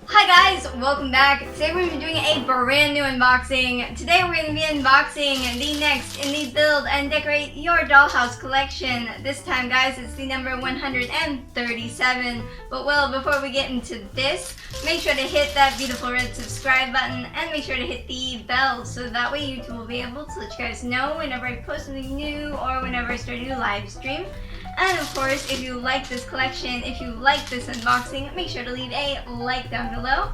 Hi guys, welcome back. Today we're going to be doing a brand new unboxing. Today we're going to be unboxing the next in the Build and Decorate Your Dollhouse collection. This time guys, it's the number 137. But well, before we get into this, make sure to hit that beautiful red subscribe button and make sure to hit the bell so that way YouTube will be able to let you guys know whenever I post something new or whenever I start a new live stream. And of course, if you like this collection, if you like this unboxing, make sure to leave a like down below.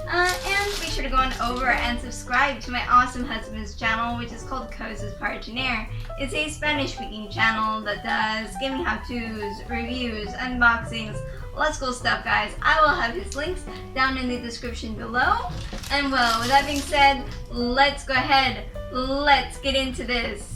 And make sure to go on over and subscribe to my awesome husband's channel, which is called Cosas para Tener. It's a Spanish-speaking channel that does gaming how-tos, reviews, unboxings, lots of cool stuff, guys. I will have his links down in the description below. And well, with that being said, let's go ahead. Let's get into this.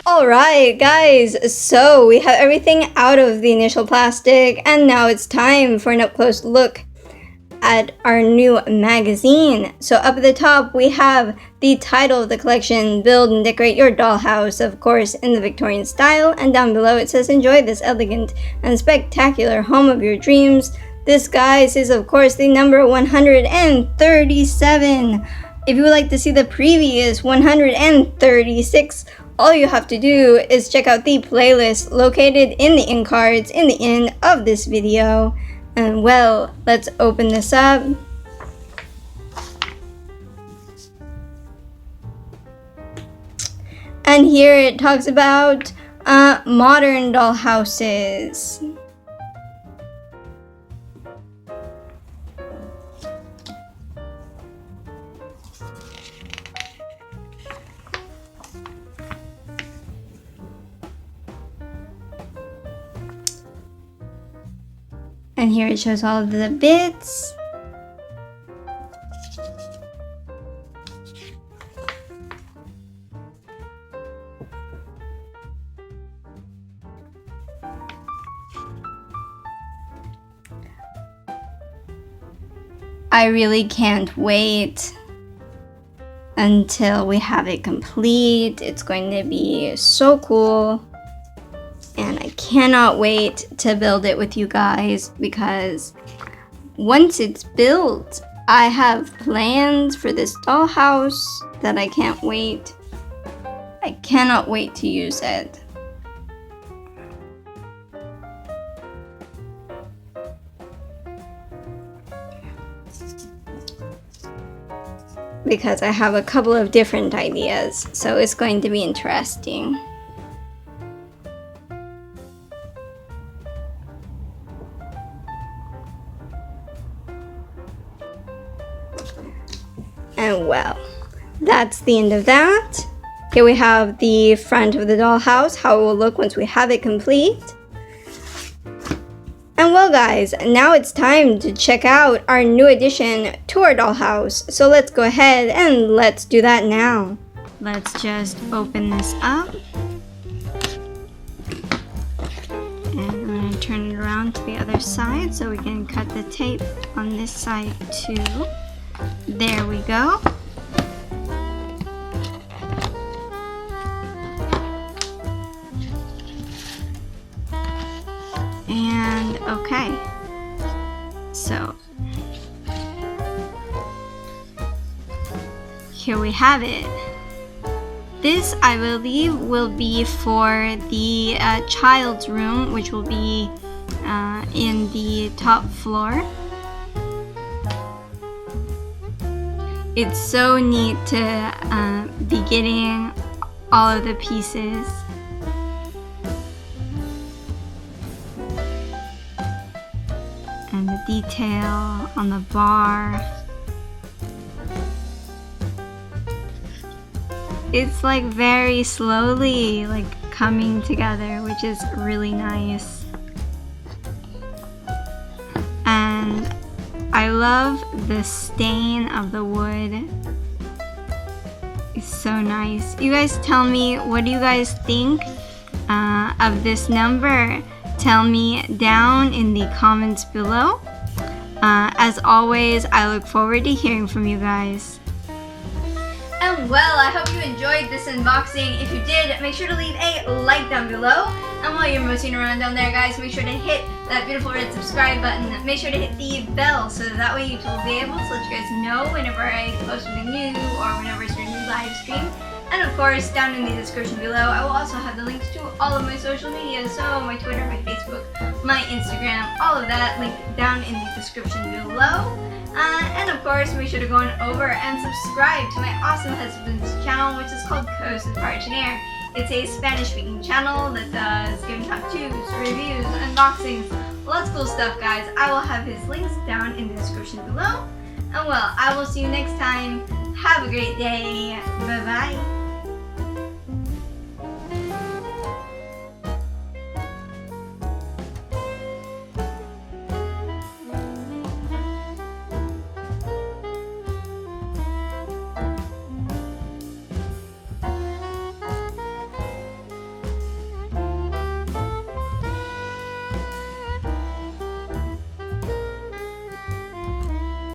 Alright guys, so we have everything out of the initial plastic and now it's time for an up-close look at our new magazine. So up at the top we have the title of the collection, Build and Decorate Your Dollhouse, of course in the Victorian style, and down below it says enjoy this elegant and spectacular home of your dreams. This, guys, is of course the number 137. If you would like to see the previous 136, all you have to do is check out the playlist located in the end cards in the end of this video. And well, let's open this up. And here it talks about modern dollhouses. And here it shows all of the bits. I really can't wait until we have it complete. It's going to be so cool. And I cannot wait to build it with you guys because once it's built, I have plans for this dollhouse that I can't wait. I cannot wait to use it. Because I have a couple of different ideas, so it's going to be interesting. And well, that's the end of that. Here we have the front of the dollhouse, how it will look once we have it complete. And well guys, now it's time to check out our new addition to our dollhouse. So let's go ahead and let's do that now. Let's just open this up. And I'm going to turn it around to the other side so we can cut the tape on this side too. There we go. And okay. So here we have it. This, I believe, will be for the child's room, which will be in the top floor. It's so neat to be getting all of the pieces. And the detail on the bar. It's like very slowly like coming together, which is really nice. And I love the stain of the wood is so nice. You guys tell me, what do you guys think of this number? Tell me down in the comments below. As always, I look forward to hearing from you guys. And well, I hope you enjoyed this unboxing. If you did, make sure to leave a like down below. And while you're moseying around down there, guys, make sure to hit that beautiful red subscribe button. Make sure to hit the bell so that way YouTube will be able to let you guys know whenever I post something new or whenever it's a new live stream. And of course, down in the description below, I will also have the links to all of my social media. So my Twitter, my Facebook, my Instagram, all of that linked down in the description below. And of course, make sure to go on over and subscribe to my awesome husband's channel, which is called Casa de Muñecas. It's a Spanish-speaking channel that does game how-tos, reviews, unboxings, lots of cool stuff, guys. I will have his links down in the description below. And well, I will see you next time. Have a great day. Bye-bye.